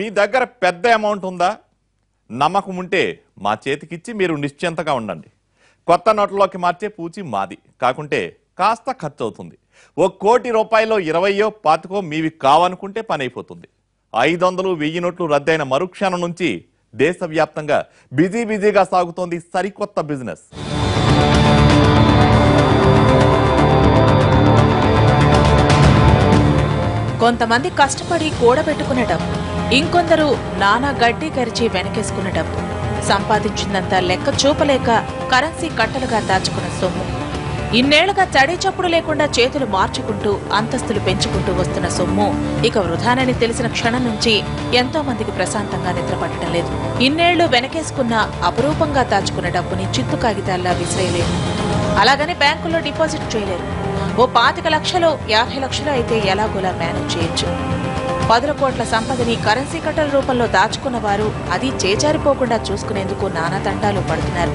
మీ దగ్గర పెద్ద అమౌంట్ ఉందా? నమ్మకం ఉంటే మా చేతికిచ్చి మీరు నిశ్చింతగా ఉండండి. కొత్త నోట్లలోకి మార్చే పూచి మాది, కాకుంటే కాస్త ఖర్చు అవుతుంది. 1 కోటి రూపాయలు 20 25 మీవి కావనుకుంటే పని అయిపోతుంది. 500 1000 నోట్లు రద్దయిన మరుక్షణం నుంచి దేశవ్యాప్తంగా బిజీగా సాగుతోంది సరికొత్త బిజినెస్. కొంతమంది కష్టపడి కూడబెట్టుకునే డబ్బు, ఇంకొందరు నానా గడ్డి కరిచి వెనకేసుకునే డబ్బు, సంపాదించిందంతా లెక్క చూపలేక కరెన్సీ కట్టలుగా దాచుకున్న సొమ్ము, ఇన్నేళ్లుగా చడీ చప్పుడు లేకుండా చేతులు మార్చుకుంటూ అంతస్తులు పెంచుకుంటూ వస్తున్న సొమ్ము ఇక వృధానని తెలిసిన క్షణం నుంచి ఎంతో మందికి ప్రశాంతంగా నిద్రపట్టడం లేదు. ఇన్నేళ్లు వెనకేసుకున్న అపురూపంగా దాచుకున్న డబ్బుని చిత్తు కాగితాల్లా విసిరేయలేరు. అలాగని బ్యాంకుల్లో డిపాజిట్ చేయలేరు. ఓ 25 లక్షలు 50 లక్షలు అయితే ఎలాగోలా మేనేజ్ చేయొచ్చు. 10 కోట్ల సంపదని కరెన్సీ కట్టల రూపంలో దాచుకున్న వారు అది చేజారిపోకుండా చూసుకునేందుకు నానా తంటాలు పడుతున్నారు.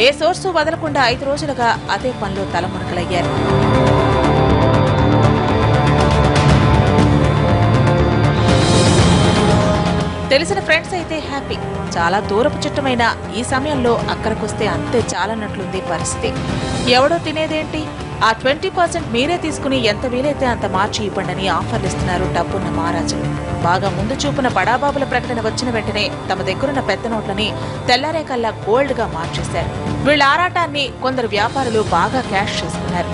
ఏ సోర్సు వదలకుండా 5 రోజులుగా అదే పనిలో తలమునకలయ్యారు. తెలిసిన ఫ్రెండ్స్ అయితే హ్యాపీ. చాలా దూరపు చుట్టమైన ఈ సమయంలో అక్కడికొస్తే అంతే చాలన్నట్లుంది పరిస్థితి. ఎవడో తినేదేంటి, ఆ 20% మీరే తీసుకుని ఎంత వీలైతే అంత మార్చి ఇవ్వండి ఆఫర్లు ఇస్తున్నారు డబ్బున్న మహారాజులు. బాగా ముందు చూపున బడాబాబుల ప్రకటన వచ్చిన వెంటనే తమ దగ్గరున్న పెద్ద నోట్లని తెల్లారేకల్లా గోల్డ్ గా మార్చేశారు. వీళ్ల ఆరాటాన్ని కొందరు వ్యాపారులు బాగా క్యాష్ చేసుకున్నారు.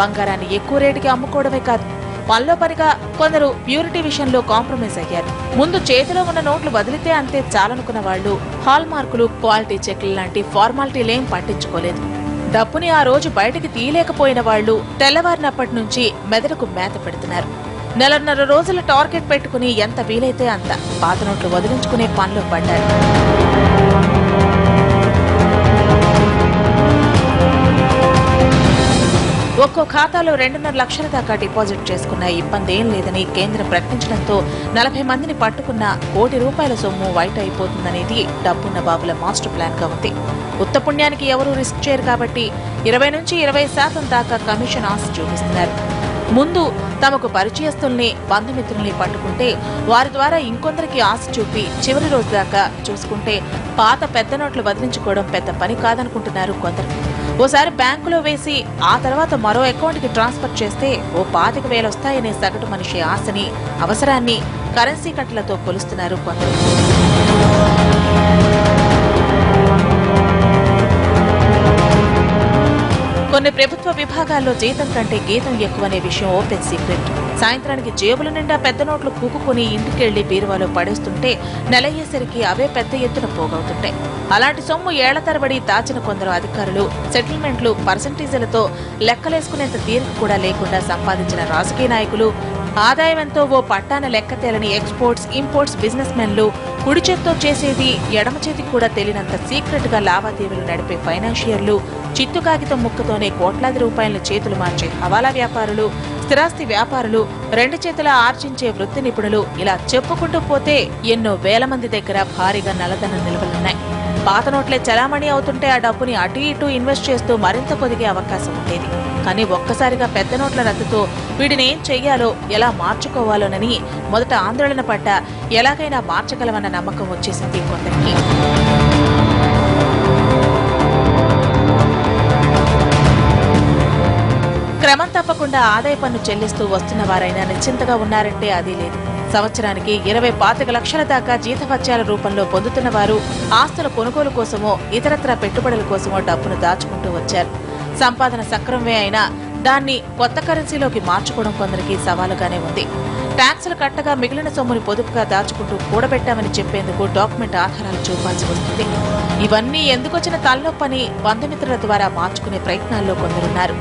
బంగారాన్ని ఎక్కువ రేటుకి అమ్ముకోవడమే కాదు, పనిలో పనిగా కొందరు ప్యూరిటీ విషయంలో కాంప్రమైజ్ అయ్యారు. ముందు చేతిలో ఉన్న నోట్లు వదిలితే అంతే చాలనుకున్న వాళ్లు హాల్ మార్కులు, క్వాలిటీ చెక్లు లాంటి ఫార్మాలిటీలేం పట్టించుకోలేదు. డబ్బుని ఆ రోజు బయటికి తీయలేకపోయిన వాళ్లు తెల్లవారినప్పటి నుంచి మెదడుకు మేత పెడుతున్నారు. 1.5 రోజుల టార్గెట్ పెట్టుకుని ఎంత వీలైతే అంత పాత నోట్లు వదిలించుకునే పనిలో పడ్డారు. ఒక్కో ఖాతాలో 2.5 లక్షల దాకా డిపాజిట్ చేసుకున్న ఇబ్బంది ఏం లేదని కేంద్రం ప్రకటించడంతో 40 మందిని పట్టుకున్న ₹1 కోటి సొమ్ము వైట్ అయిపోతుందనేది డబ్బున్న బాబుల మాస్టర్ ప్లాన్ గా ఉంది. ఉత్తపుణ్యానికి ఎవరూ రిస్క్ చేయరు కాబట్టి 20 నుంచి 20% దాకా కమిషన్ ఆశ చూపిస్తున్నారు. ముందు తమకు పరిచయస్తుల్ని, బంధుమిత్రుల్ని పట్టుకుంటే వారి ద్వారా ఇంకొందరికి ఆశ చూపి చివరి రోజు దాకా చూసుకుంటే పాత పెద్ద నోట్లు వదిలించుకోవడం పెద్ద పని కాదనుకుంటున్నారు కొందరు. ఓసారి బ్యాంకులో వేసి ఆ తర్వాత మరో అకౌంట్కి ట్రాన్స్ఫర్ చేస్తే ఓ 25,000 వస్తాయనే సగటు మనిషి ఆశని, అవసరాన్ని కరెన్సీ కట్టలతో కొలుస్తున్నారు కొందరు. కొన్ని ప్రభుత్వ విభాగాల్లో జీతం కంటే గీతం ఎక్కువనే విషయం ఓపెన్ సీక్రెట్. సాయంత్రానికి జేబుల నిండా పెద్ద నోట్లు కూకుని ఇంటికెళ్లి బీరువాలో పడేస్తుంటే నెలయ్యేసరికి అవే పెద్ద ఎత్తున పోగవుతుంటాయి. అలాంటి సొమ్ము ఏళ్ల తరబడి దాచిన కొందరు అధికారులు సెటిల్మెంట్లు, పర్సంటేజీలతో లెక్కలేసుకునేంత తీరిక కూడా లేకుండా సంపాదించిన రాజకీయ నాయకులు, ఆదాయం ఎంతో ఓ పట్టాన లెక్క తేలని ఎక్స్పోర్ట్స్, ఇంపోర్ట్స్ బిజినెస్ మెన్లు, కుడి చేత్తో చేసేది ఎడమ చేతికి కూడా తెలియనంత సీక్రెట్ గా లావాదేవీలు నడిపే ఫైనాన్షియర్లు, చిత్తు కాగితం ముక్కతోనే కోట్లాది రూపాయల చేతులు మార్చే హవాలా వ్యాపారులు, స్థిరాస్తి వ్యాపారులు, 2 చేతులా ఆర్జించే వృత్తి నిపుణులు, ఇలా చెప్పుకుంటూ పోతే ఎన్నో వేల మంది దగ్గర భారీగా నల్లధనం నిల్వలున్నాయి. పాత నోట్లే చలామణి అవుతుంటే ఆ డబ్బుని అటు ఇటు ఇన్వెస్ట్ చేస్తూ మరింత పొదిగే అవకాశం ఉండేది. కానీ ఒక్కసారిగా పెద్ద నోట్ల రద్దుతో వీటిని ఏం చెయ్యాలో, ఎలా మార్చుకోవాలోనని మొదట ఆందోళన పడ్డా ఎలాగైనా మార్చగలవన్న నమ్మకం వచ్చేసింది కొందరికి. క్రమం తప్పకుండా ఆదాయ పన్ను చెల్లిస్తూ వస్తున్న వారైనా నిశ్చింతగా ఉన్నారంటే అది లేదు. సంవత్సరానికి 20-25 లక్షల దాకా జీతభత్యాల రూపంలో పొందుతున్న వారు ఆస్తుల కొనుగోలు కోసమో ఇతరత్రా పెట్టుబడుల కోసమో డబ్బును దాచుకుంటూ వచ్చారు. సంపాదన సక్రమమే అయినా దాన్ని కొత్త కరెన్సీలోకి మార్చుకోవడం కొందరికి సవాలుగానే ఉంది. ట్యాక్సులు కట్టగా మిగిలిన సొమ్ముని పొదుపుగా దాచుకుంటూ కూడబెట్టామని చెప్పేందుకు డాక్యుమెంట్ ఆధారాలు చూపాల్సి వస్తుంది. ఇవన్నీ ఎందుకొచ్చిన తలనొప్పని బంధుమిత్రుల ద్వారా మార్చుకునే ప్రయత్నాల్లో కొందరున్నారు.